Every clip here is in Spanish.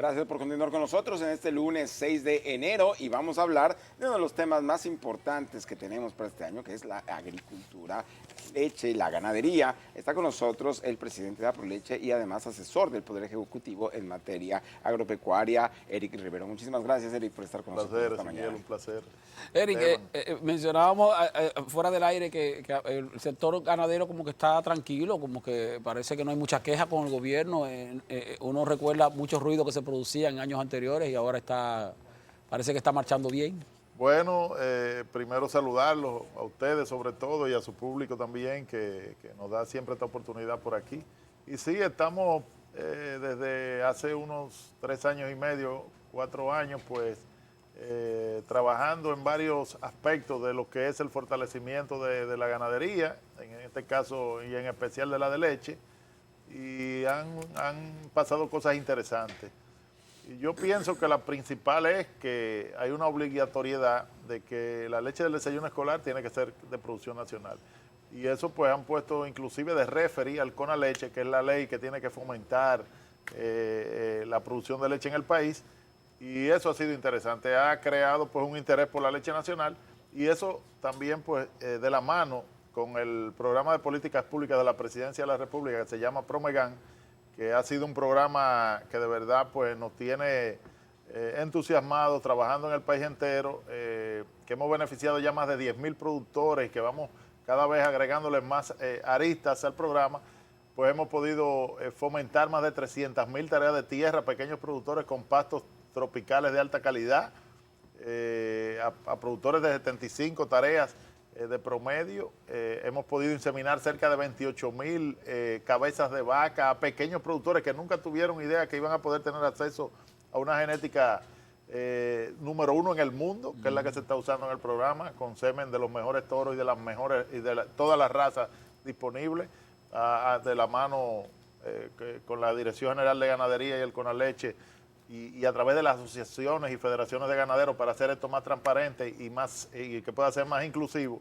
Gracias por continuar con nosotros en este lunes 6 de enero y vamos a hablar de uno de los temas más importantes que tenemos para este año, que es la agricultura, leche, la ganadería. Está con nosotros el presidente de Aproleche y además asesor del Poder Ejecutivo en materia agropecuaria, Eric Rivero. Muchísimas gracias, Eric, por estar con nosotros esta mañana. Un placer. Eric, mencionábamos fuera del aire que el sector ganadero como que está tranquilo, como que parece que no hay mucha queja con el gobierno. Uno recuerda muchos ruidos que se producían en años anteriores y ahora parece que está marchando bien. Bueno, primero saludarlos a ustedes sobre todo y a su público también que nos da siempre esta oportunidad por aquí. Y sí, estamos desde hace unos 3 años y medio, 4 años, pues trabajando en varios aspectos de lo que es el fortalecimiento de la ganadería, en este caso y en especial de la de leche, y han pasado cosas interesantes. Y yo pienso que la principal es que hay una obligatoriedad de que la leche del desayuno escolar tiene que ser de producción nacional. Y eso pues han puesto inclusive de referee al CONALECHE, que es la ley que tiene que fomentar la producción de leche en el país. Y eso ha sido interesante, ha creado pues un interés por la leche nacional y eso también pues de la mano con el programa de políticas públicas de la Presidencia de la República que se llama Promegan, que ha sido un programa que de verdad pues nos tiene entusiasmados, trabajando en el país entero, que hemos beneficiado ya más de 10.000 productores y que vamos cada vez agregándole más aristas al programa, pues hemos podido fomentar más de 300.000 tareas de tierra, pequeños productores con pastos tropicales de alta calidad, a productores de 75 tareas de promedio. Hemos podido inseminar cerca de 28.000 cabezas de vaca a pequeños productores que nunca tuvieron idea que iban a poder tener acceso a una genética número 1 en el mundo, que es la que se está usando en el programa, con semen de los mejores toros y de las mejores y de todas las razas disponibles, de la mano con la Dirección General de Ganadería y el CONALECHE, y a través de las asociaciones y federaciones de ganaderos para hacer esto más transparente y que pueda ser más inclusivo,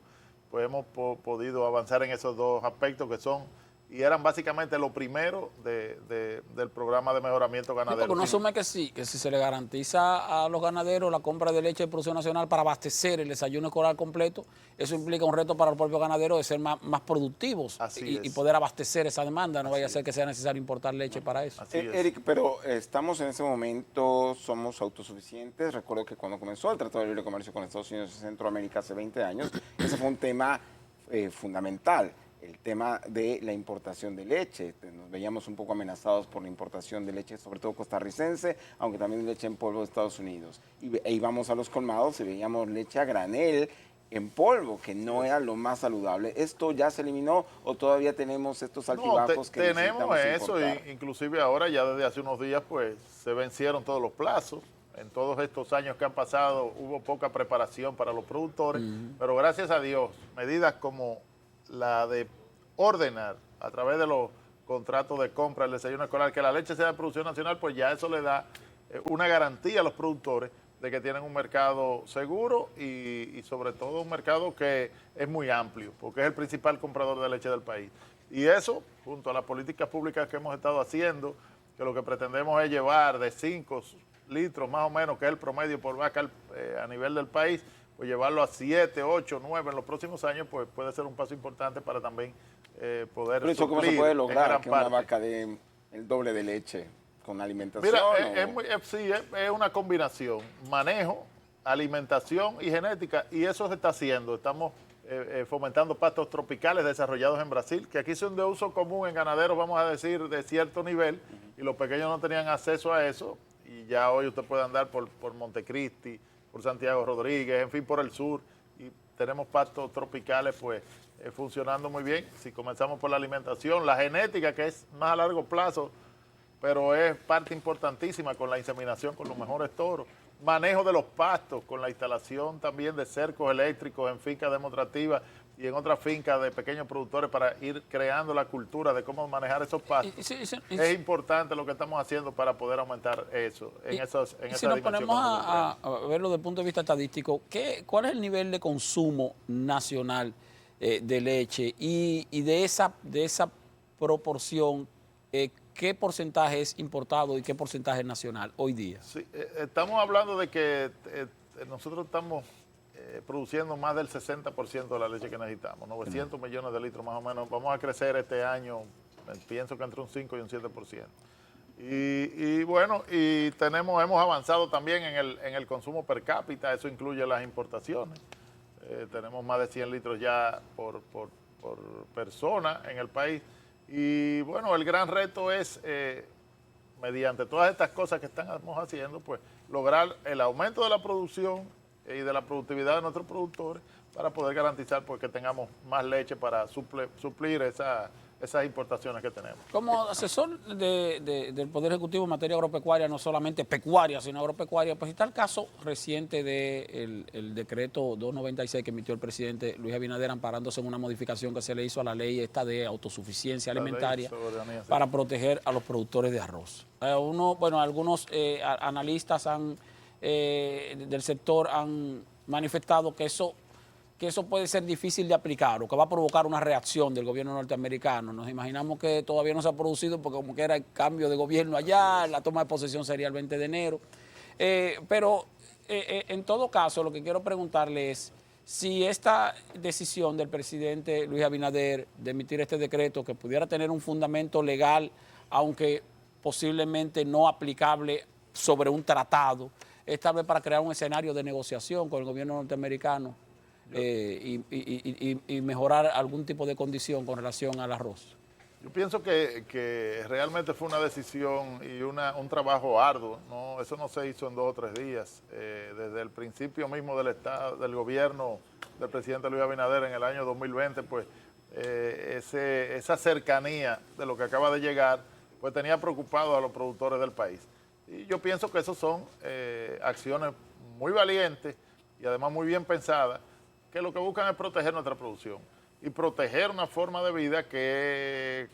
pues hemos podido avanzar en esos dos aspectos que son y eran básicamente lo primero del programa de mejoramiento ganadero. Porque uno asume que sí, que si se le garantiza a los ganaderos la compra de leche de producción nacional para abastecer el desayuno escolar completo, eso implica un reto para los propios ganaderos de ser más productivos y poder abastecer esa demanda. No vaya a ser que sea necesario importar leche para eso. Eric, pero estamos en este momento, somos autosuficientes. Recuerdo que cuando comenzó el Tratado de Libre Comercio con Estados Unidos y Centroamérica hace 20 años, ese fue un tema fundamental. El tema de la importación de leche. Nos veíamos un poco amenazados por la importación de leche, sobre todo costarricense, aunque también leche en polvo de Estados Unidos. E íbamos a los colmados y veíamos leche a granel en polvo, que no era lo más saludable. ¿Esto ya se eliminó o todavía tenemos estos altibajos que tenemos eso, importar? Inclusive ahora ya desde hace unos días pues se vencieron todos los plazos. En todos estos años que han pasado hubo poca preparación para los productores, pero gracias a Dios, medidas como la de ordenar a través de los contratos de compra del desayuno escolar que la leche sea de producción nacional, pues ya eso le da una garantía a los productores de que tienen un mercado seguro y sobre todo un mercado que es muy amplio, porque es el principal comprador de leche del país. Y eso, junto a las políticas públicas que hemos estado haciendo, que lo que pretendemos es llevar de 5 litros más o menos, que es el promedio por vaca a nivel del país, pues llevarlo a 7, 8, 9 en los próximos años, pues puede ser un paso importante para también poder suplir. ¿Cómo se puede lograr que una vaca dé el doble de leche con alimentación? Mira, sí, es una combinación, manejo, alimentación y genética, y eso se está haciendo. Estamos fomentando pastos tropicales desarrollados en Brasil, que aquí son de uso común en ganaderos, vamos a decir, de cierto nivel, y los pequeños no tenían acceso a eso, y ya hoy usted puede andar por Montecristi, por Santiago Rodríguez, en fin, por el sur, y tenemos pastos tropicales pues funcionando muy bien. Si comenzamos por la alimentación, la genética, que es más a largo plazo, pero es parte importantísima con la inseminación con los mejores toros, manejo de los pastos, con la instalación también de cercos eléctricos en fincas demostrativas y en otras fincas de pequeños productores para ir creando la cultura de cómo manejar esos pastos. Es importante lo que estamos haciendo para poder aumentar eso, si nos ponemos a verlo desde el punto de vista estadístico, ¿cuál es el nivel de consumo nacional de leche y de esa proporción? qué porcentaje es importado y qué porcentaje es nacional hoy día. Sí, estamos hablando de que nosotros estamos produciendo más del 60% de la leche que necesitamos, 900 millones de litros más o menos. Vamos a crecer este año, pienso que entre un 5 y un 7%. Y bueno, hemos avanzado también en el consumo per cápita, eso incluye las importaciones. Tenemos más de 100 litros ya por persona en el país. Y bueno, el gran reto es, mediante todas estas cosas que estamos haciendo, pues lograr el aumento de la producción y de la productividad de nuestros productores para poder garantizar pues, que tengamos más leche para suplir esas importaciones que tenemos. Como asesor del Poder Ejecutivo en materia agropecuaria, no solamente pecuaria, sino agropecuaria, pues está el caso reciente del decreto 296 que emitió el presidente Luis Abinader amparándose en una modificación que se le hizo a la ley esta de autosuficiencia alimentaria para proteger a los productores de arroz. Algunos analistas del sector han manifestado que eso puede ser difícil de aplicar o que va a provocar una reacción del gobierno norteamericano. Nos imaginamos que todavía no se ha producido porque como que era el cambio de gobierno allá, la toma de posesión sería el 20 de enero. Pero en todo caso, lo que quiero preguntarle es si esta decisión del presidente Luis Abinader de emitir este decreto que pudiera tener un fundamento legal, aunque posiblemente no aplicable sobre un tratado, es tal vez para crear un escenario de negociación con el gobierno norteamericano. Y mejorar algún tipo de condición con relación al arroz. Yo pienso que realmente fue una decisión y un trabajo arduo, ¿no? Eso no se hizo en 2 o 3 días. Desde el principio mismo del gobierno del presidente Luis Abinader en el año 2020, pues esa cercanía de lo que acaba de llegar, pues tenía preocupado a los productores del país. Y yo pienso que esas son acciones muy valientes y además muy bien pensadas, que lo que buscan es proteger nuestra producción y proteger una forma de vida que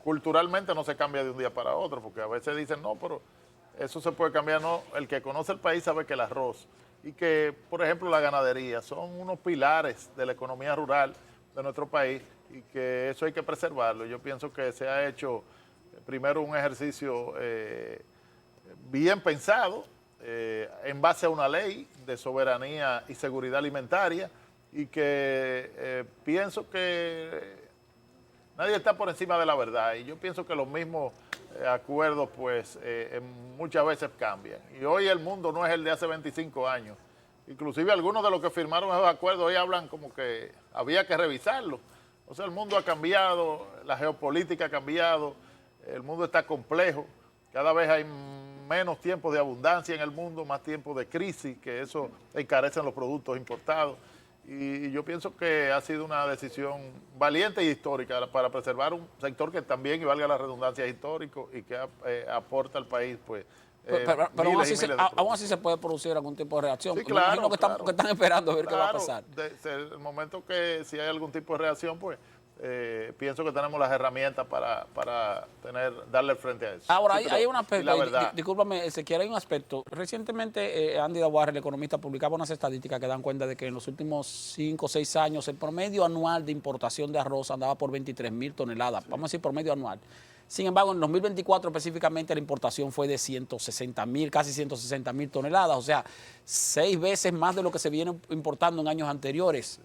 culturalmente no se cambia de un día para otro, porque a veces dicen, no, pero eso se puede cambiar. No, el que conoce el país sabe que el arroz y que, por ejemplo, la ganadería son unos pilares de la economía rural de nuestro país y que eso hay que preservarlo. Yo pienso que se ha hecho primero un ejercicio bien pensado en base a una ley de soberanía y seguridad alimentaria, y que pienso que nadie está por encima de la verdad, y yo pienso que los mismos acuerdos pues muchas veces cambian, y hoy el mundo no es el de hace 25 años, inclusive algunos de los que firmaron esos acuerdos hoy hablan como que había que revisarlo. O sea, el mundo ha cambiado, la geopolítica ha cambiado, el mundo está complejo, cada vez hay menos tiempos de abundancia en el mundo, más tiempos de crisis, que eso encarecen los productos importados. Y yo pienso que ha sido una decisión valiente y histórica para preservar un sector que también, y valga la redundancia, es histórico y que aporta al país, pues. Pero aún así se puede producir algún tipo de reacción. Sí, claro, que están esperando a ver qué va a pasar. El momento que si hay algún tipo de reacción, pues pienso que tenemos las herramientas para darle frente a eso. Ahora, sí, hay un aspecto, discúlpame, Ezequiel, hay un aspecto. Recientemente Andy Daguarre, el economista, publicaba unas estadísticas que dan cuenta de que en los últimos 5 o 6 años el promedio anual de importación de arroz andaba por 23.000 toneladas, vamos a decir promedio anual. Sin embargo, en 2024 específicamente la importación fue de 160.000, casi 160.000 toneladas, o sea, 6 veces más de lo que se viene importando en años anteriores.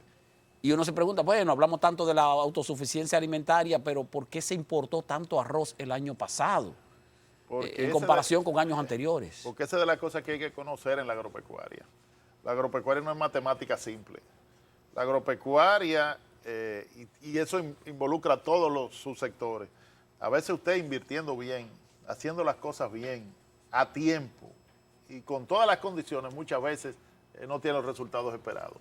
Y uno se pregunta, bueno, hablamos tanto de la autosuficiencia alimentaria, pero ¿por qué se importó tanto arroz el año pasado en comparación con años anteriores? Porque esa es de las cosas que hay que conocer en la agropecuaria. La agropecuaria no es matemática simple. La agropecuaria, y eso involucra a todos los subsectores, a veces usted invirtiendo bien, haciendo las cosas bien, a tiempo y con todas las condiciones, muchas veces no tiene los resultados esperados.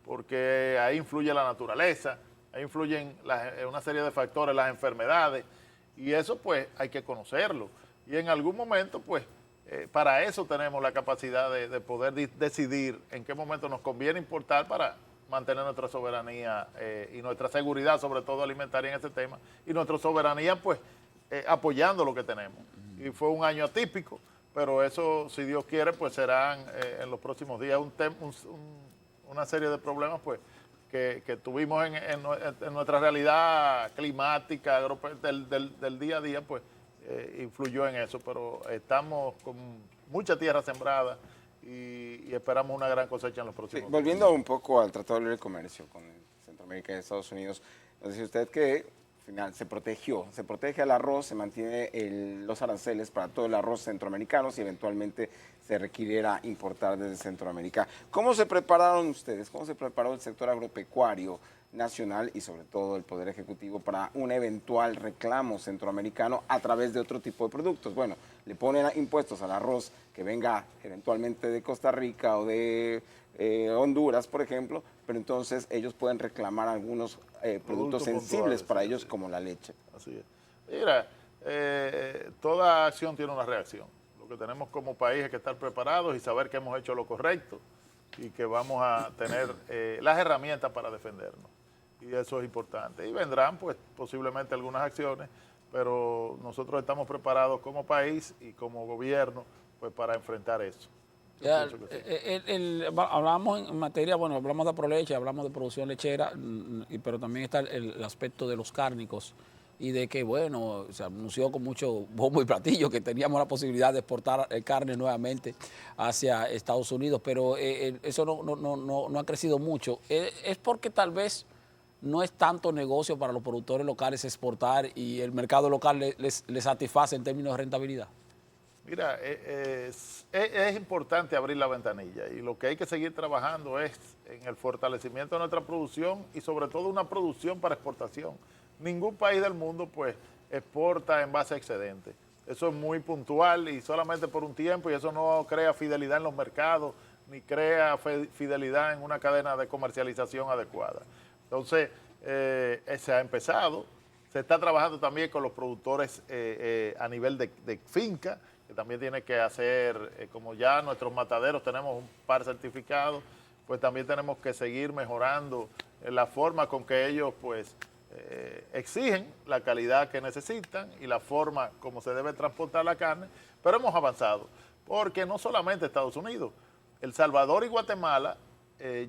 Porque ahí influye la naturaleza, ahí influyen una serie de factores, las enfermedades, y eso pues hay que conocerlo. Y en algún momento pues para eso tenemos la capacidad de poder decidir en qué momento nos conviene importar para mantener nuestra soberanía y nuestra seguridad, sobre todo alimentaria en este tema, y nuestra soberanía pues apoyando lo que tenemos. Y fue un año atípico, pero eso, si Dios quiere, pues serán en los próximos días una serie de problemas pues que tuvimos en nuestra realidad climática del día a día, pues influyó en eso, pero estamos con mucha tierra sembrada y esperamos una gran cosecha en los próximos días. Volviendo un poco al Tratado de Libre Comercio con Centroamérica y Estados Unidos, nos dice usted que al final se protege al arroz, se mantiene los aranceles para todo el arroz centroamericano si eventualmente se requiriera importar desde Centroamérica. ¿Cómo se prepararon ustedes? ¿Cómo se preparó el sector agropecuario nacional y sobre todo el Poder Ejecutivo para un eventual reclamo centroamericano a través de otro tipo de productos? Bueno, le ponen impuestos al arroz que venga eventualmente de Costa Rica o de Honduras, por ejemplo, pero entonces ellos pueden reclamar algunos productos sensibles para ellos como la leche. Así es. Mira, toda acción tiene una reacción. Lo que tenemos como país es que estar preparados y saber que hemos hecho lo correcto y que vamos a tener las herramientas para defendernos. Y eso es importante. Y vendrán, pues, posiblemente algunas acciones, pero nosotros estamos preparados como país y como gobierno, pues, para enfrentar eso. Ya, hablamos en materia, bueno, hablamos de Proleche, hablamos de producción lechera, pero también está el aspecto de los cárnicos y de que, bueno, se anunció con mucho bombo y platillo que teníamos la posibilidad de exportar carne nuevamente hacia Estados Unidos, pero eso no ha crecido mucho. Es porque tal vez no es tanto negocio para los productores locales exportar y el mercado local les satisface en términos de rentabilidad. Mira, es importante abrir la ventanilla y lo que hay que seguir trabajando es en el fortalecimiento de nuestra producción y sobre todo una producción para exportación. Ningún país del mundo pues exporta en base a excedente. Eso es muy puntual y solamente por un tiempo y eso no crea fidelidad en los mercados ni crea fidelidad en una cadena de comercialización adecuada. Entonces, se ha empezado, se está trabajando también con los productores a nivel de finca, que también tiene que hacer, como ya nuestros mataderos tenemos un par certificado, pues también tenemos que seguir mejorando la forma con que ellos pues exigen la calidad que necesitan y la forma como se debe transportar la carne, pero hemos avanzado, porque no solamente Estados Unidos, El Salvador y Guatemala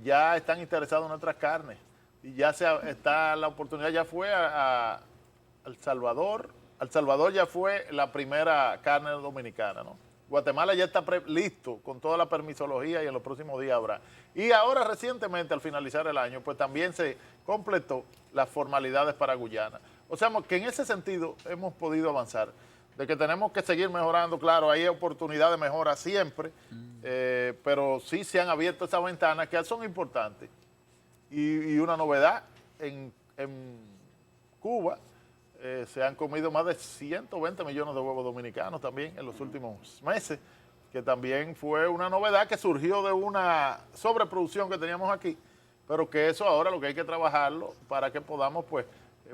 ya están interesados en nuestras carnes y ya está la oportunidad, ya fue a El Salvador. El Salvador ya fue la primera carne dominicana, ¿no? Guatemala ya está listo con toda la permisología y en los próximos días habrá. Y ahora recientemente, al finalizar el año, pues también se completó las formalidades para Guyana. O sea, que en ese sentido hemos podido avanzar. De que tenemos que seguir mejorando, claro, hay oportunidad de mejora siempre, pero sí se han abierto esas ventanas que son importantes. Y una novedad, en Cuba, se han comido más de 120 millones de huevos dominicanos también en los últimos meses, que también fue una novedad que surgió de una sobreproducción que teníamos aquí, pero que eso ahora lo que hay que trabajarlo para que podamos pues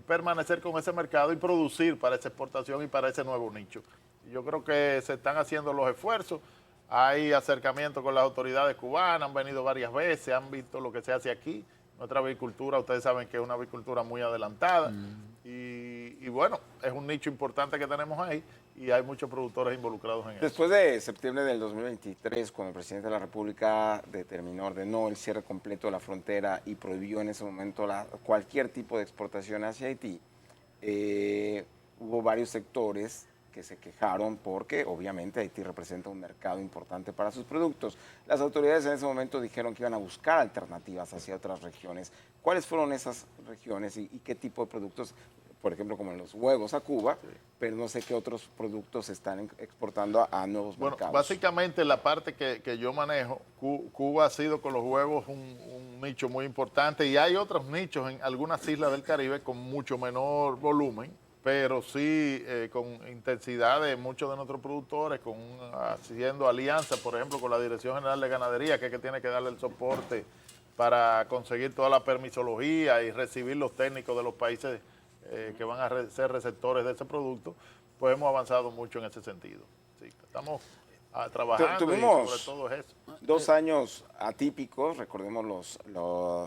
permanecer con ese mercado y producir para esa exportación y para ese nuevo nicho. Y yo creo que se están haciendo los esfuerzos, hay acercamiento con las autoridades cubanas, han venido varias veces, han visto lo que se hace aquí. Nuestra avicultura, ustedes saben que es una avicultura muy adelantada y bueno, es un nicho importante que tenemos ahí y hay muchos productores involucrados en eso. Después de septiembre del 2023, cuando el presidente de la República ordenó el cierre completo de la frontera y prohibió en ese momento cualquier tipo de exportación hacia Haití, hubo varios sectores que se quejaron porque obviamente Haití representa un mercado importante para sus productos. Las autoridades en ese momento dijeron que iban a buscar alternativas hacia otras regiones. ¿Cuáles fueron esas regiones y qué tipo de productos? Por ejemplo, como los huevos a Cuba, sí, pero no sé qué otros productos se están exportando a nuevos mercados. Básicamente la parte que yo manejo, Cuba ha sido con los huevos un nicho muy importante y hay otros nichos en algunas islas del Caribe con mucho menor volumen, pero sí con intensidad de muchos de nuestros productores, haciendo alianzas, por ejemplo, con la Dirección General de Ganadería, que es que tiene que darle el soporte para conseguir toda la permisología y recibir los técnicos de los países que van a ser receptores de ese producto, pues hemos avanzado mucho en ese sentido. Sí, estamos trabajando y sobre todo es eso. 2 años atípicos, recordemos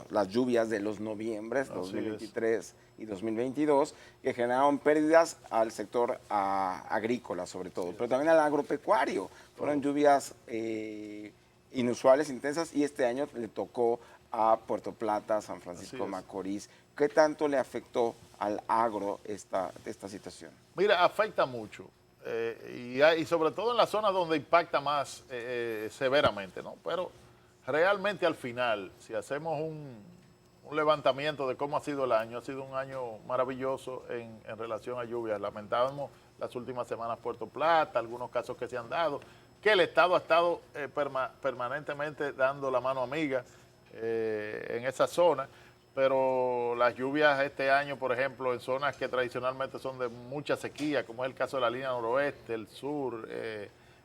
las lluvias de los noviembres, 2023 y 2022, que generaron pérdidas al sector agrícola sobre todo, pero también al agropecuario. Fueron lluvias inusuales, intensas, y este año le tocó a Puerto Plata, San Francisco de Macorís. ¿Qué tanto le afectó al agro esta situación? Mira, afecta mucho. y sobre todo en las zonas donde impacta más severamente, ¿no? Pero realmente al final, si hacemos un levantamiento de cómo ha sido el año, ha sido un año maravilloso en relación a lluvias. Lamentábamos las últimas semanas Puerto Plata, algunos casos que se han dado, que el Estado ha estado permanentemente dando la mano amiga en esa zona, pero las lluvias este año, por ejemplo, en zonas que tradicionalmente son de mucha sequía, como es el caso de la línea noroeste, el sur,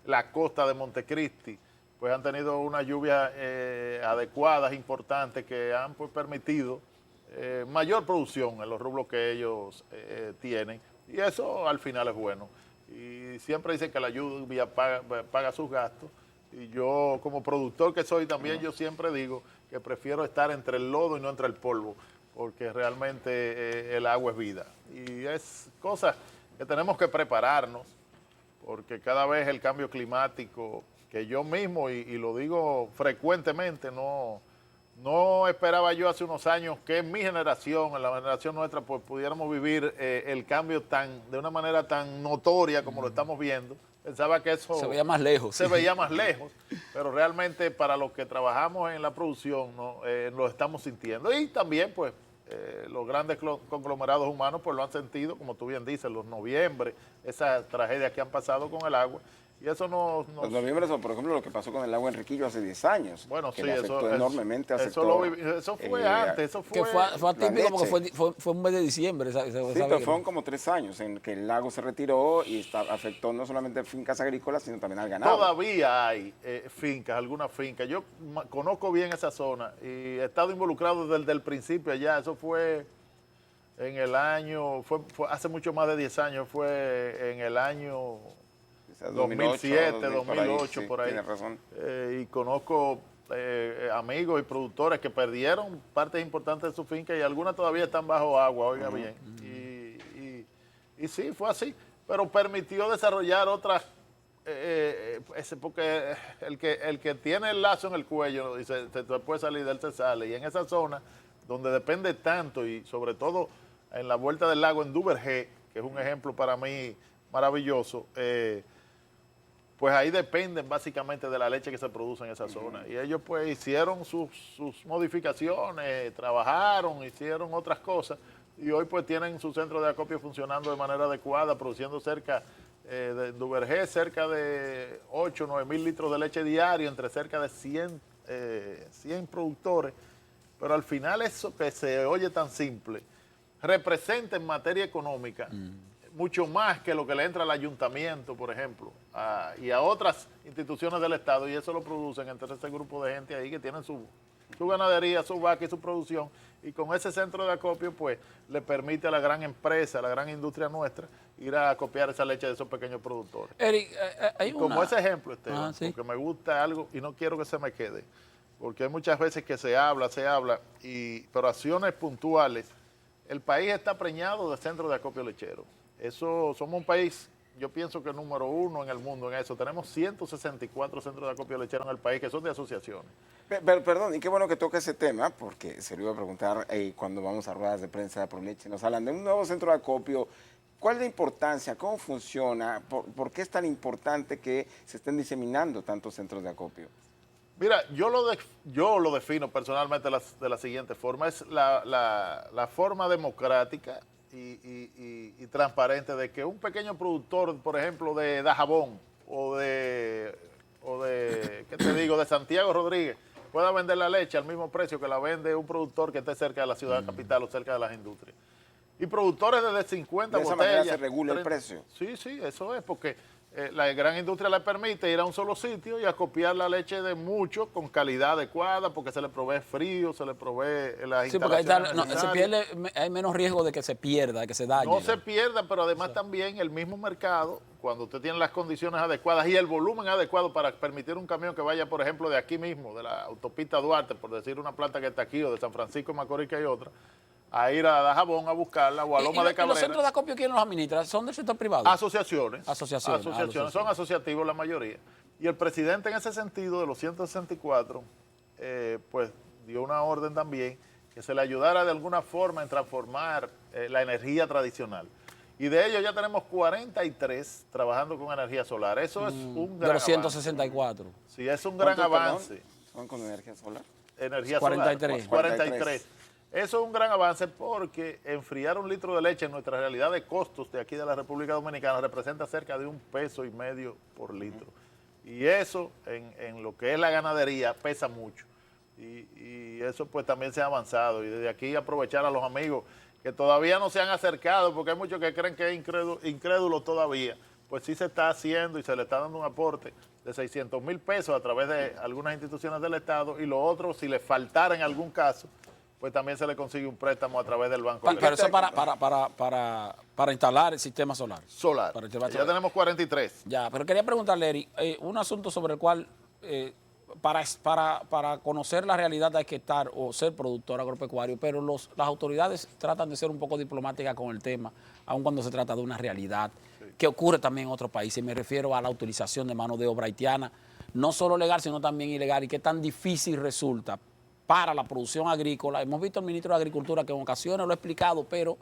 la costa de Montecristi, pues han tenido unas lluvias adecuadas, importantes, que han pues, permitido mayor producción en los rubros que ellos tienen, y eso al final es bueno. Y siempre dicen que la lluvia paga sus gastos, y yo como productor que soy también, yo siempre digo que prefiero estar entre el lodo y no entre el polvo, porque realmente el agua es vida. Y es cosa que tenemos que prepararnos, porque cada vez el cambio climático, que yo mismo, y lo digo frecuentemente, no esperaba yo hace unos años que en mi generación, en la generación nuestra, pues pudiéramos vivir el cambio de una manera tan notoria como lo estamos viendo. Pensaba que eso se veía más lejos. Se veía más lejos, pero realmente para los que trabajamos en la producción lo estamos sintiendo. Y también pues los grandes conglomerados humanos pues lo han sentido, como tú bien dices, los noviembre, esas tragedias que han pasado con el agua. Y eso Los noviembres, por ejemplo, lo que pasó con el agua en Riquillo hace 10 años. Bueno, que sí, le afectó enormemente al sector. Eso fue antes, eso fue... Que fue atípico porque fue un mes de diciembre. Sí, pero fueron como 3 años en que el lago se retiró y afectó no solamente fincas agrícolas, sino también al ganado. Todavía hay fincas, algunas fincas. Yo conozco bien esa zona y he estado involucrado desde el principio allá. Eso fue en el año, fue hace mucho más de 10 años, fue en el año... 2007, 2008, por ahí. Tienes razón. Y conozco amigos y productores que perdieron partes importantes de su finca y algunas todavía están bajo agua, oiga bien. Y sí, fue así, pero permitió desarrollar otras, porque el que tiene el lazo en el cuello y se puede salir de él, se sale. Y en esa zona donde depende tanto y sobre todo en la vuelta del lago en Duvergé, que es un ejemplo para mí maravilloso, pues ahí dependen básicamente de la leche que se produce en esa zona. Y ellos pues hicieron sus modificaciones, trabajaron, hicieron otras cosas y hoy pues tienen su centro de acopio funcionando de manera adecuada, produciendo cerca de Duvergé, cerca de 8 o 9 mil litros de leche diario, entre cerca de 100 productores. Pero al final eso que se oye tan simple, representa en materia económica mucho más que lo que le entra al ayuntamiento, por ejemplo, y a otras instituciones del Estado, y eso lo producen entre ese grupo de gente ahí que tienen su ganadería, su vaca y su producción, y con ese centro de acopio, pues, le permite a la gran empresa, a la gran industria nuestra, ir a acopiar esa leche de esos pequeños productores. Eric, hay como ese ejemplo, Esteban, ¿sí? Porque me gusta algo y no quiero que se me quede, porque hay muchas veces que se habla, pero acciones puntuales. El país está preñado de centros de acopio lechero. Eso, somos un país, yo pienso que número 1 en el mundo en eso. Tenemos 164 centros de acopio lechero en el país que son de asociaciones. Perdón, y qué bueno que toca ese tema, porque se lo iba a preguntar cuando vamos a ruedas de prensa de Proleche. Nos hablan de un nuevo centro de acopio. ¿Cuál es la importancia? ¿Cómo funciona? ¿Por qué es tan importante que se estén diseminando tantos centros de acopio? Mira, yo lo defino personalmente de la siguiente forma. Es la forma democrática y transparente de que un pequeño productor, por ejemplo, de Dajabón o de ¿qué te digo?, de Santiago Rodríguez, pueda vender la leche al mismo precio que la vende un productor que esté cerca de la ciudad capital o cerca de las industrias. Y productores desde 50 botellas. De esa manera se regula el precio. Sí, eso es, porque la gran industria le permite ir a un solo sitio y acopiar la leche de mucho con calidad adecuada, porque se le provee frío, se le provee las instalaciones necesarias. Hay menos riesgo de que se pierda, de que se dañe. No se pierda, pero además también el mismo mercado, cuando usted tiene las condiciones adecuadas y el volumen adecuado para permitir un camión que vaya, por ejemplo, de aquí mismo, de la autopista Duarte, por decir una planta que está aquí, o de San Francisco de Macorís, que hay otra, a ir a Dajabón a buscarla o a Loma de Cabrera. ¿Y los centros de acopio quién los administra? ¿Son del sector privado? Asociaciones. Asociaciones. Son asociativos la mayoría. Y el presidente en ese sentido, de los 164, pues dio una orden también que se le ayudara de alguna forma en transformar la energía tradicional. Y de ellos ya tenemos 43 trabajando con energía solar. Eso es un De gran los avance. 164. Sí, es un gran ¿Cuántos, avance. perdón, son con energía solar? Energía 43. solar. 43. Eso es un gran avance porque enfriar un litro de leche en nuestra realidad de costos de aquí de la República Dominicana representa cerca de $1.50 por litro. Y eso en lo que es la ganadería pesa mucho. Y eso pues también se ha avanzado. Y desde aquí aprovechar a los amigos que todavía no se han acercado, porque hay muchos que creen que es incrédulo todavía. Pues sí se está haciendo y se le está dando un aporte de 600,000 pesos a través de algunas instituciones del Estado, y lo otro, si le faltara en algún caso, pues también se le consigue un préstamo a través del Banco Pero eso Agrícola. para instalar el sistema solar. Solar. Para instalar Ya solar. tenemos 43. Ya, pero quería preguntarle, Eri, un asunto sobre el cual para conocer la realidad hay que estar o ser productor agropecuario, pero las autoridades tratan de ser un poco diplomáticas con el tema, aun cuando se trata de una realidad que ocurre también en otros países. Me refiero a la utilización de mano de obra haitiana, no solo legal, sino también ilegal, y qué tan difícil resulta para la producción agrícola. Hemos visto al ministro de Agricultura que en ocasiones lo ha explicado, pero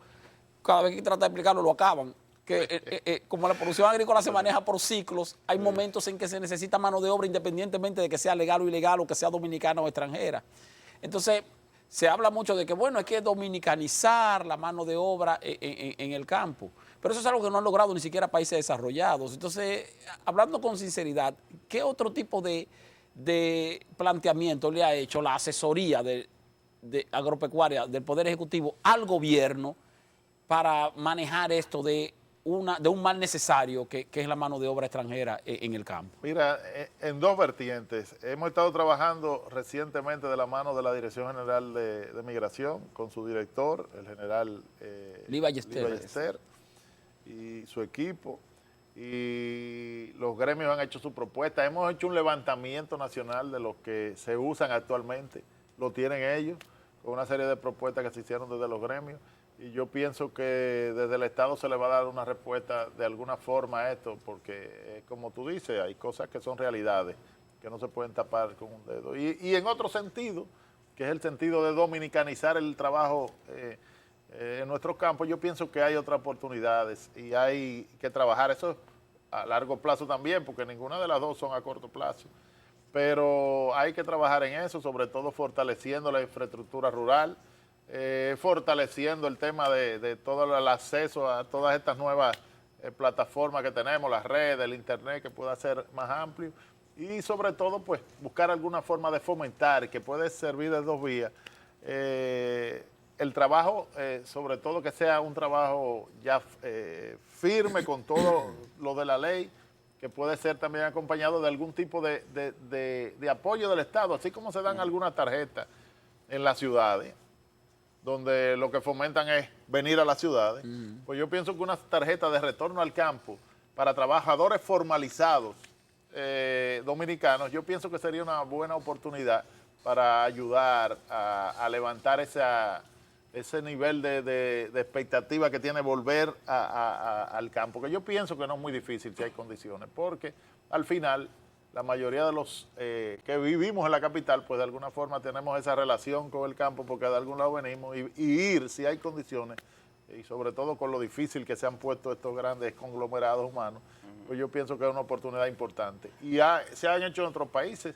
cada vez que trata de explicarlo lo acaban. Que como la producción agrícola se maneja por ciclos, hay momentos en que se necesita mano de obra independientemente de que sea legal o ilegal o que sea dominicana o extranjera. Entonces, se habla mucho de que, bueno, hay que dominicanizar la mano de obra en el campo. Pero eso es algo que no han logrado ni siquiera países desarrollados. Entonces, hablando con sinceridad, ¿qué otro tipo de planteamiento le ha hecho la asesoría de agropecuaria del Poder Ejecutivo al gobierno para manejar esto de un mal necesario que es la mano de obra extranjera en el campo? Mira, en dos vertientes. Hemos estado trabajando recientemente de la mano de la Dirección General de Migración con su director, el general Lee Ballester. Y su equipo. Y los gremios han hecho su propuesta. Hemos hecho un levantamiento nacional de los que se usan actualmente. Lo tienen ellos, con una serie de propuestas que se hicieron desde los gremios. Y yo pienso que desde el Estado se le va a dar una respuesta de alguna forma a esto, porque como tú dices, hay cosas que son realidades, que no se pueden tapar con un dedo. Y en otro sentido, que es el sentido de dominicanizar el trabajo en nuestros campos, yo pienso que hay otras oportunidades y hay que trabajar eso a largo plazo también, porque ninguna de las dos son a corto plazo. Pero hay que trabajar en eso, sobre todo fortaleciendo la infraestructura rural, fortaleciendo el tema de todo el acceso a todas estas nuevas plataformas que tenemos, las redes, el internet, que pueda ser más amplio, y sobre todo pues buscar alguna forma de fomentar, que puede servir de dos vías, el trabajo, sobre todo que sea un trabajo ya firme con todo lo de la ley, que puede ser también acompañado de algún tipo de apoyo del Estado, así como se dan algunas tarjetas en las ciudades, donde lo que fomentan es venir a las ciudades. Pues yo pienso que una tarjeta de retorno al campo para trabajadores formalizados dominicanos, yo pienso que sería una buena oportunidad para ayudar a levantar ese nivel de expectativa que tiene volver al campo, que yo pienso que no es muy difícil si hay condiciones, porque al final la mayoría de los que vivimos en la capital, pues de alguna forma tenemos esa relación con el campo, porque de algún lado venimos, y ir si hay condiciones, y sobre todo con lo difícil que se han puesto estos grandes conglomerados humanos, pues yo pienso que es una oportunidad importante. Y se han hecho en otros países,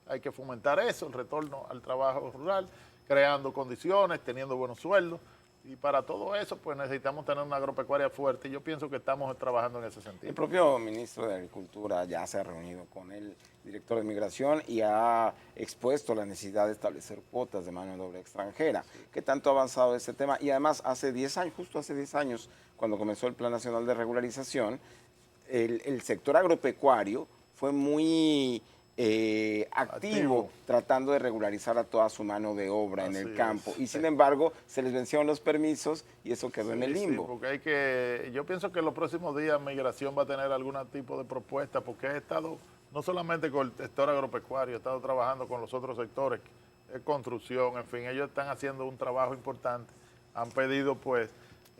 hay que fomentar eso, el retorno al trabajo rural, creando condiciones, teniendo buenos sueldos, y para todo eso pues necesitamos tener una agropecuaria fuerte, y yo pienso que estamos trabajando en ese sentido. El propio ministro de Agricultura ya se ha reunido con el director de Migración y ha expuesto la necesidad de establecer cuotas de mano de obra extranjera. ¿Qué tanto ha avanzado ese tema? Y además hace 10 años, justo hace 10 años, cuando comenzó el Plan Nacional de Regularización, el sector agropecuario fue muy activo tratando de regularizar a toda su mano de obra en el campo. Y sin embargo, se les vencieron los permisos y eso quedó en el limbo. Sí, porque yo pienso que en los próximos días Migración va a tener algún tipo de propuesta, porque he estado no solamente con el sector agropecuario, he estado trabajando con los otros sectores, construcción, en fin, ellos están haciendo un trabajo importante. Han pedido pues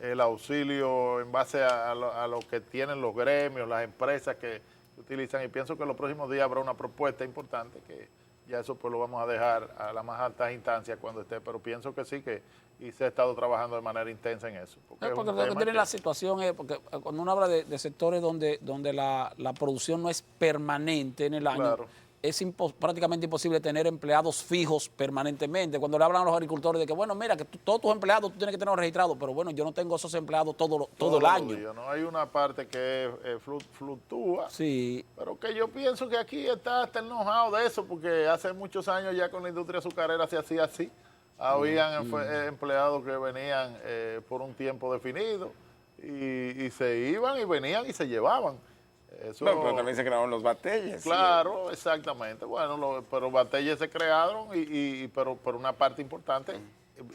el auxilio en base a lo que tienen los gremios, las empresas que utilizan, y pienso que en los próximos días habrá una propuesta importante que ya eso pues lo vamos a dejar a las más altas instancias cuando esté, pero pienso que sí y se ha estado trabajando de manera intensa en eso. Porque lo que tiene la situación es, porque cuando uno habla de sectores donde la producción no es permanente en el año, claro, es prácticamente imposible tener empleados fijos permanentemente. Cuando le hablan a los agricultores de que, bueno, mira, que todos tus empleados tú tienes que tenerlos registrados, pero bueno, yo no tengo esos empleados todo el año. Días, ¿no? Hay una parte que fluctúa, Sí. pero que yo pienso que aquí está hasta el know-how de eso, porque hace muchos años ya con la industria azucarera se hacía así. Habían empleados que venían por un tiempo definido y se iban y venían y se llevaban. Eso, No, pero también se crearon los batalles. Claro, sí. Exactamente. Bueno, pero batalles se crearon, pero una parte importante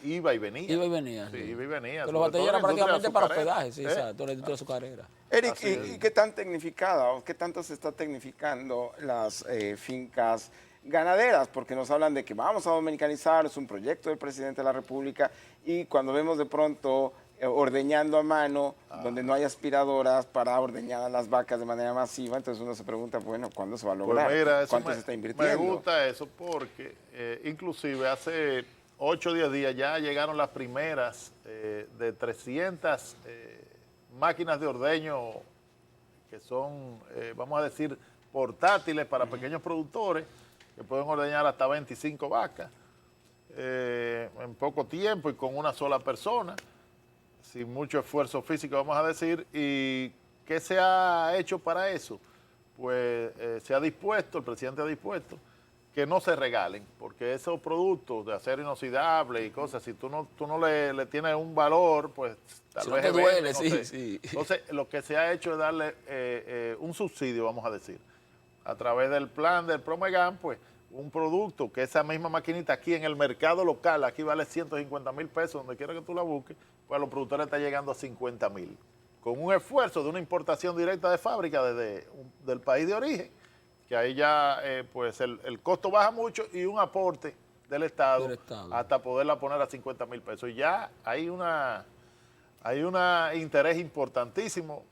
iba y venía. Iba y venía. Sí, iba y venía. Pero los batalles eran prácticamente para hospedaje, sí, exacto, la industria azucarera. Eric, ¿y qué tan tecnificada o qué tanto se está tecnificando las fincas ganaderas? Porque nos hablan de que vamos a dominicanizar, es un proyecto del presidente de la República, y cuando vemos de pronto ordeñando a mano, donde no hay aspiradoras para ordeñar a las vacas de manera masiva, entonces uno se pregunta, bueno, ¿cuándo se va a lograr? Pues mira, ¿Cuánto se está invirtiendo? Me gusta eso porque inclusive hace 8 o 10 días ya llegaron las primeras de 300 máquinas de ordeño que son, vamos a decir, portátiles para pequeños productores que pueden ordeñar hasta 25 vacas en poco tiempo y con una sola persona, sin mucho esfuerzo físico, vamos a decir. ¿Y qué se ha hecho para eso? Pues se ha dispuesto, el presidente ha dispuesto, que no se regalen, porque esos productos de acero inoxidable y cosas, si tú no le tienes un valor, pues tal si vez no te duele, no sí, sé. sí. Entonces, lo que se ha hecho es darle un subsidio, vamos a decir, a través del plan del Promegan, pues un producto que esa misma maquinita aquí en el mercado local, aquí vale 150,000 pesos, donde quiera que tú la busques, pues a los productores está llegando a 50,000, con un esfuerzo de una importación directa de fábrica del país de origen, que ahí ya pues el costo baja mucho y un aporte del Estado hasta poderla poner a 50,000 pesos. Y ya hay un interés importantísimo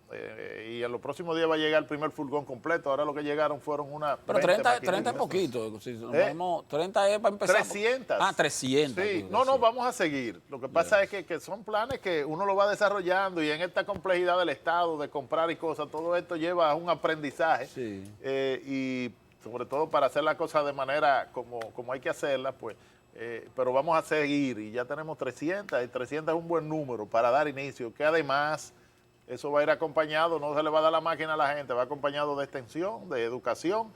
y en los próximos días va a llegar el primer furgón completo. Ahora lo que llegaron fueron una... Pero 30 es poquito. Si 30 es para empezar. 300. 300. Sí, no, vamos a seguir. Lo que pasa es que son planes que uno lo va desarrollando y en esta complejidad del Estado de comprar y cosas, todo esto lleva a un aprendizaje. Sí. Y sobre todo para hacer las cosas de manera como hay que hacerlas, pues... pero vamos a seguir y ya tenemos 300 y 300 es un buen número para dar inicio, que además eso va a ir acompañado, no se le va a dar la máquina a la gente, va acompañado de extensión, de educación.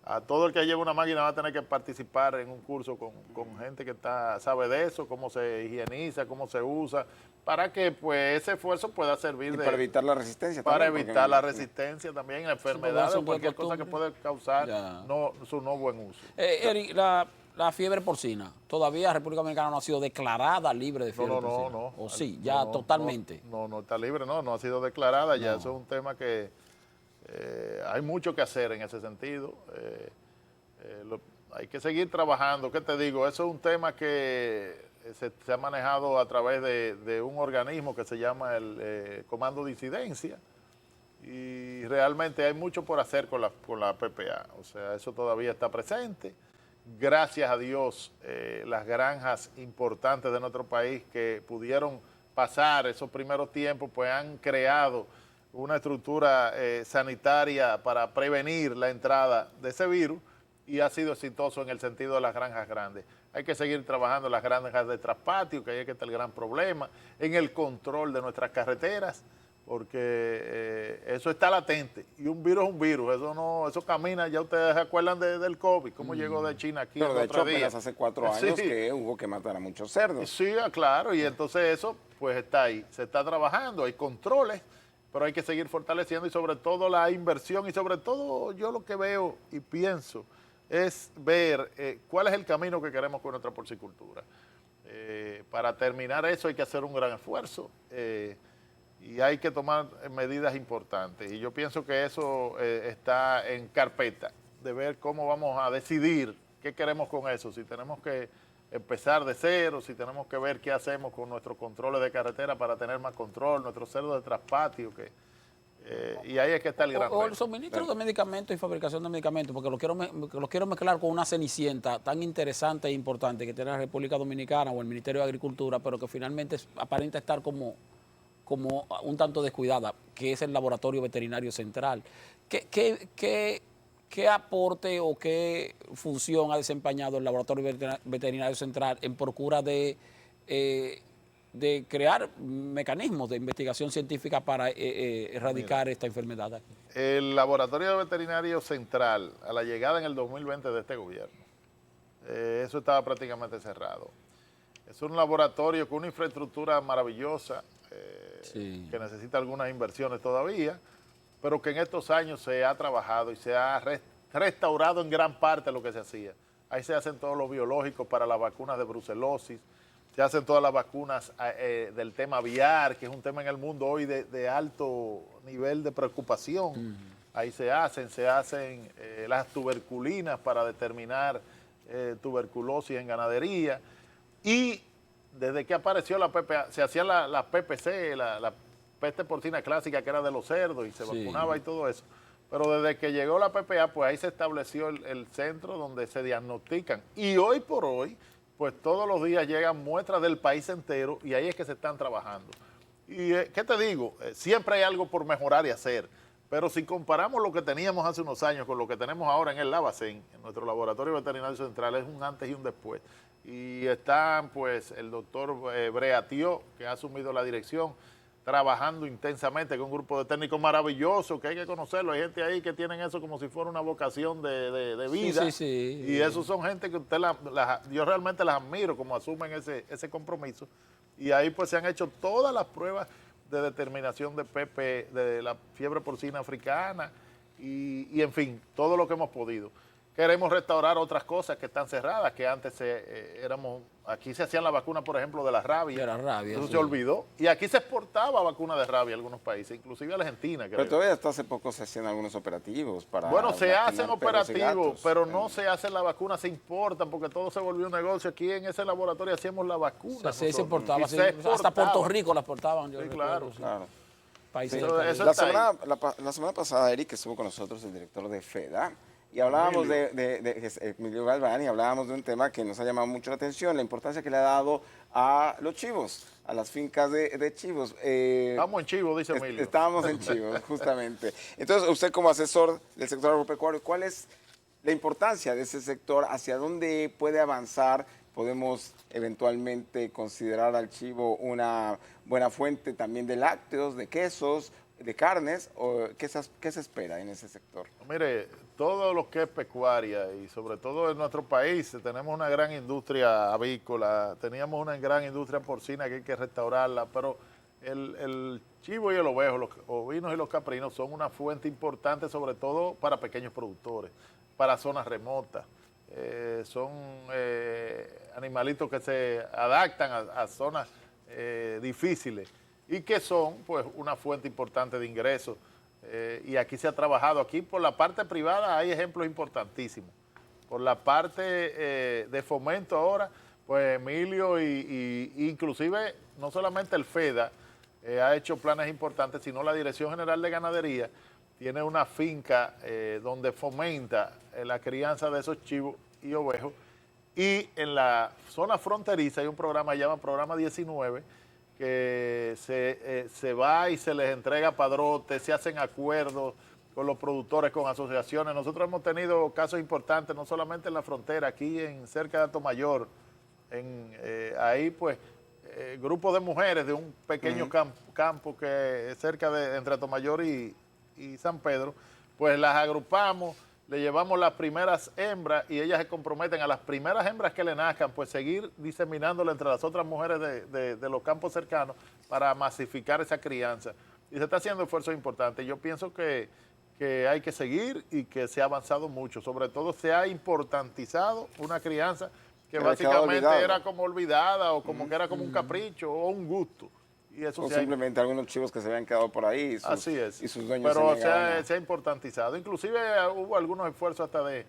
A todo el que lleve una máquina va a tener que participar en un curso con gente que sabe de eso, cómo se higieniza, cómo se usa, para que pues ese esfuerzo pueda servir para evitar la resistencia para también, evitar la resistencia también, la enfermedad o cualquier cosa que pueda causar su no buen uso. Eric, la fiebre porcina, todavía República Dominicana no ha sido declarada libre de fiebre porcina. No. ¿O sí? Ya totalmente. No está libre, no ha sido declarada, ya eso es un tema que hay mucho que hacer en ese sentido. Hay que seguir trabajando, ¿qué te digo? Eso es un tema que se ha manejado a través de un organismo que se llama el Comando de Incidencia, y realmente hay mucho por hacer con la PPA, o sea, eso todavía está presente. Gracias a Dios, las granjas importantes de nuestro país que pudieron pasar esos primeros tiempos, pues han creado una estructura sanitaria para prevenir la entrada de ese virus y ha sido exitoso en el sentido de las granjas grandes. Hay que seguir trabajando en las granjas de traspatio, que ahí es que está el gran problema, en el control de nuestras carreteras, porque eso está latente y un virus es un virus, eso camina. Ya ustedes se acuerdan del COVID, cómo llegó de China aquí. Pero de hecho apenas hace 4 años que hubo que matar a muchos cerdos. Sí, claro, y entonces eso pues está ahí, se está trabajando, hay controles, pero hay que seguir fortaleciendo y sobre todo la inversión y sobre todo yo lo que veo y pienso es ver cuál es el camino que queremos con nuestra porcicultura. Para terminar eso hay que hacer un gran esfuerzo. Y hay que tomar medidas importantes. Y yo pienso que eso está en carpeta, de ver cómo vamos a decidir qué queremos con eso, si tenemos que empezar de cero, si tenemos que ver qué hacemos con nuestros controles de carretera para tener más control, nuestros cerdos de traspatio, que Y ahí es que está el gran O el reto. suministro de medicamentos y fabricación de medicamentos, porque lo quiero mezclar con una cenicienta tan interesante e importante que tiene la República Dominicana o el Ministerio de Agricultura, pero que finalmente aparenta estar como un tanto descuidada, que es el Laboratorio Veterinario Central. ¿Qué aporte o qué función ha desempeñado el Laboratorio Veterinario Central en procura de crear mecanismos de investigación científica para erradicar esta enfermedad aquí? El Laboratorio Veterinario Central, a la llegada en el 2020 de este gobierno, eso estaba prácticamente cerrado. Es un laboratorio con una infraestructura maravillosa, Sí. que necesita algunas inversiones todavía, pero que en estos años se ha trabajado y se ha restaurado en gran parte lo que se hacía. Ahí se hacen todos los biológicos para las vacunas de brucelosis, se hacen todas las vacunas del tema aviar, que es un tema en el mundo hoy de alto nivel de preocupación. Ahí se hacen las tuberculinas para determinar tuberculosis en ganadería. Y desde que apareció la PPA, se hacía la PPC, la peste porcina clásica, que era de los cerdos, y se vacunaba y todo eso. Pero desde que llegó la PPA, pues ahí se estableció el centro donde se diagnostican. Y hoy por hoy, pues todos los días llegan muestras del país entero y ahí es que se están trabajando. Y, ¿qué te digo? Siempre hay algo por mejorar y hacer. Pero si comparamos lo que teníamos hace unos años con lo que tenemos ahora en el Lavacén, en nuestro laboratorio veterinario central, es un antes y un después. Y están, pues, el doctor Breatió, que ha asumido la dirección, trabajando intensamente con un grupo de técnicos maravillosos, que hay que conocerlo. Hay gente ahí que tienen eso como si fuera una vocación de vida. Sí, sí, sí. Y esos son gente que usted yo realmente las admiro como asumen ese compromiso. Y ahí pues se han hecho todas las pruebas de determinación de PP, de la fiebre porcina africana y en fin, todo lo que hemos podido. Queremos restaurar otras cosas que están cerradas, que antes aquí se hacían la vacuna, por ejemplo, de la rabia. De la rabia, Eso sí. se olvidó. Y aquí se exportaba vacuna de rabia a algunos países, inclusive a Argentina, creo. Pero todavía hasta hace poco se hacían algunos operativos para Bueno, se vacunar hacen perros y operativos, gatos. pero no se hacen las vacunas, se importan, porque todo se volvió un negocio. Aquí en ese laboratorio hacíamos la vacuna. Sí, se nosotros, importaba, y sí. se Hasta exportaba. Puerto Rico la exportaban. Yo Sí, recuerdo, claro. sí. Claro. Países Eso- del Caribe. eso La está ahí. la semana pasada, Eric, estuvo con nosotros el director de FEDA y hablábamos de Emilio Galván, y hablábamos de un tema que nos ha llamado mucho la atención, la importancia que le ha dado a los chivos, a las fincas de chivos. Estamos en chivo, dice Emilio. Estábamos en chivos, justamente. Entonces, usted como asesor del sector agropecuario, ¿cuál es la importancia de ese sector? ¿Hacia dónde puede avanzar? ¿Podemos eventualmente considerar al chivo una buena fuente también de lácteos, de quesos, de carnes? ¿O qué se espera en ese sector? Mire, todo lo que es pecuaria y sobre todo en nuestro país tenemos una gran industria avícola, teníamos una gran industria porcina que hay que restaurarla, pero el chivo y el ovejo, los ovinos y los caprinos son una fuente importante sobre todo para pequeños productores, para zonas remotas. Son animalitos que se adaptan a zonas difíciles y que son pues una fuente importante de ingresos. Y aquí se ha trabajado, aquí por la parte privada hay ejemplos importantísimos. Por la parte de fomento ahora, pues Emilio y inclusive no solamente el FEDA ha hecho planes importantes, sino la Dirección General de Ganadería tiene una finca donde fomenta la crianza de esos chivos y ovejos. Y en la zona fronteriza hay un programa que se llama Programa 19, que se va y se les entrega padrotes, se hacen acuerdos con los productores, con asociaciones. Nosotros hemos tenido casos importantes, no solamente en la frontera, aquí cerca de Atomayor, ahí pues grupos de mujeres de un pequeño campo que es cerca entre Atomayor y San Pedro, pues las agrupamos, le llevamos las primeras hembras y ellas se comprometen a las primeras hembras que le nazcan, pues seguir diseminándola entre las otras mujeres de los campos cercanos para masificar esa crianza. Y se está haciendo esfuerzos importantes. Yo pienso que hay que seguir y que se ha avanzado mucho. Sobre todo se ha importantizado una crianza que básicamente era como olvidada o como que era como un capricho o un gusto. Y eso O sí simplemente algunos chivos que se habían quedado por ahí y así es. y sus dueños Pero se negaban se ha importantizado. Inclusive hubo algunos esfuerzos hasta de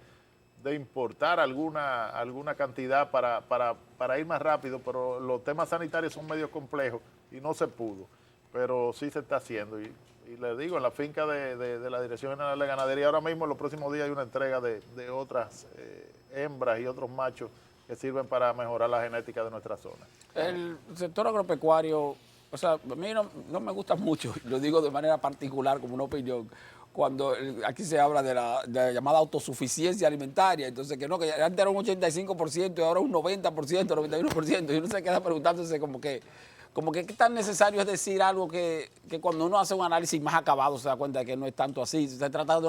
importar alguna cantidad para ir más rápido, pero los temas sanitarios son medio complejos y no se pudo. Pero sí se está haciendo y Y les digo, en la finca de la Dirección General de Ganadería, ahora mismo en los próximos días hay una entrega de otras hembras y otros machos que sirven para mejorar la genética de nuestra zona. El sector agropecuario, o sea, a mí no me gusta mucho, lo digo de manera particular como una opinión, cuando aquí se habla de la llamada autosuficiencia alimentaria, entonces que no, que antes era un 85% y ahora un 90%, 91%, y uno se queda preguntándose como que qué tan necesario es decir algo que cuando uno hace un análisis más acabado se da cuenta de que no es tanto así. Se trata de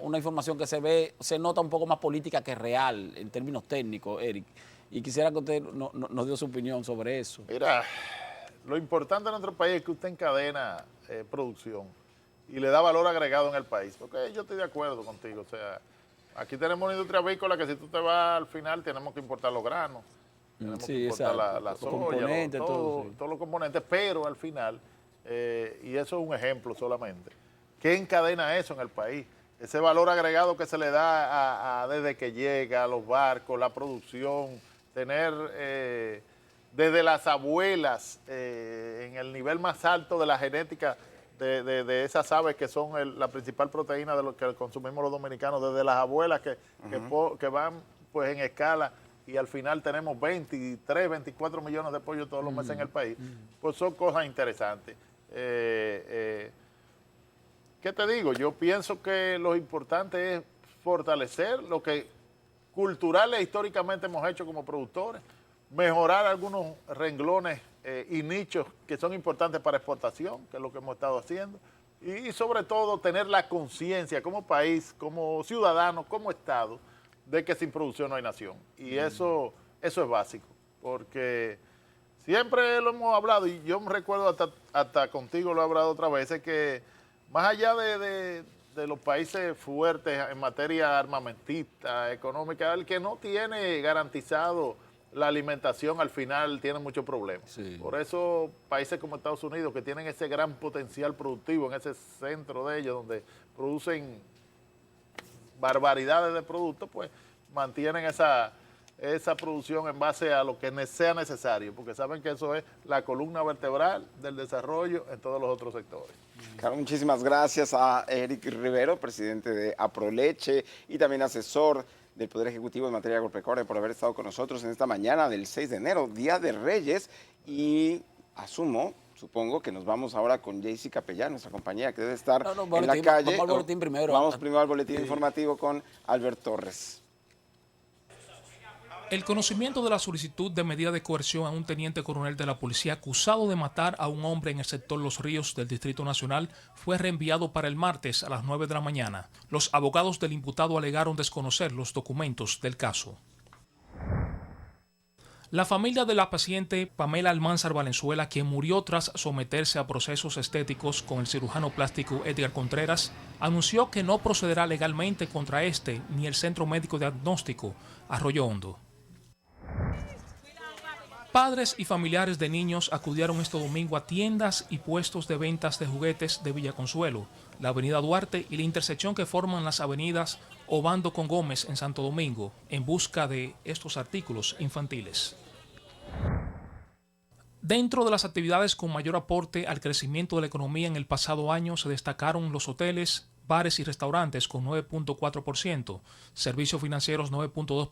una información que se nota un poco más política que real en términos técnicos, Eric. Y quisiera que usted nos dio su opinión sobre eso. Mira, lo importante en nuestro país es que usted encadena producción y le da valor agregado en el país. Porque yo estoy de acuerdo contigo. O sea, aquí tenemos una industria avícola que si tú te vas al final tenemos que importar los granos. Tenemos que importar la soya, todos los componentes, pero al final, y eso es un ejemplo solamente, ¿qué encadena eso en el país? Ese valor agregado que se le da desde que llega a los barcos, la producción, tener desde las abuelas en el nivel más alto de la genética de esas aves que son la principal proteína de lo que consumimos los dominicanos, desde las abuelas que van pues en escala, y al final tenemos 23, 24 millones de pollos todos los meses en el país, pues son cosas interesantes. ¿Qué te digo? Yo pienso que lo importante es fortalecer lo que cultural e históricamente hemos hecho como productores, mejorar algunos renglones y nichos que son importantes para exportación, que es lo que hemos estado haciendo, y sobre todo tener la conciencia como país, como ciudadanos, como Estado, de que sin producción no hay nación. Y eso es básico, porque siempre lo hemos hablado, y yo me recuerdo hasta contigo lo he hablado otras veces, que más allá de los países fuertes en materia armamentista, económica, el que no tiene garantizado la alimentación al final tiene muchos problemas. Sí. Por eso países como Estados Unidos, que tienen ese gran potencial productivo en ese centro de ellos, donde producen barbaridades de productos, pues mantienen esa producción en base a lo que sea necesario, porque saben que eso es la columna vertebral del desarrollo en todos los otros sectores. Claro, muchísimas gracias a Eric Rivero, presidente de Aproleche y también asesor del Poder Ejecutivo en materia agropecuaria, por haber estado con nosotros en esta mañana del 6 de enero, Día de Reyes, y supongo que nos vamos ahora con Jaycee Capellán, nuestra compañera que debe estar en la calle. Vamos al boletín primero. Vamos primero al boletín informativo con Albert Torres. El conocimiento de la solicitud de medida de coerción a un teniente coronel de la policía acusado de matar a un hombre en el sector Los Ríos del Distrito Nacional fue reenviado para el martes a las 9 de la mañana. Los abogados del imputado alegaron desconocer los documentos del caso. La familia de la paciente Pamela Almanzar Valenzuela, quien murió tras someterse a procesos estéticos con el cirujano plástico Edgar Contreras, anunció que no procederá legalmente contra este ni el Centro Médico Diagnóstico Arroyo Hondo. Padres y familiares de niños acudieron este domingo a tiendas y puestos de ventas de juguetes de Villa Consuelo, la avenida Duarte y la intersección que forman las avenidas Obando con Gómez en Santo Domingo, en busca de estos artículos infantiles. Dentro de las actividades con mayor aporte al crecimiento de la economía en el pasado año se destacaron los hoteles, bares y restaurantes con 9.4%, servicios financieros 9.2%,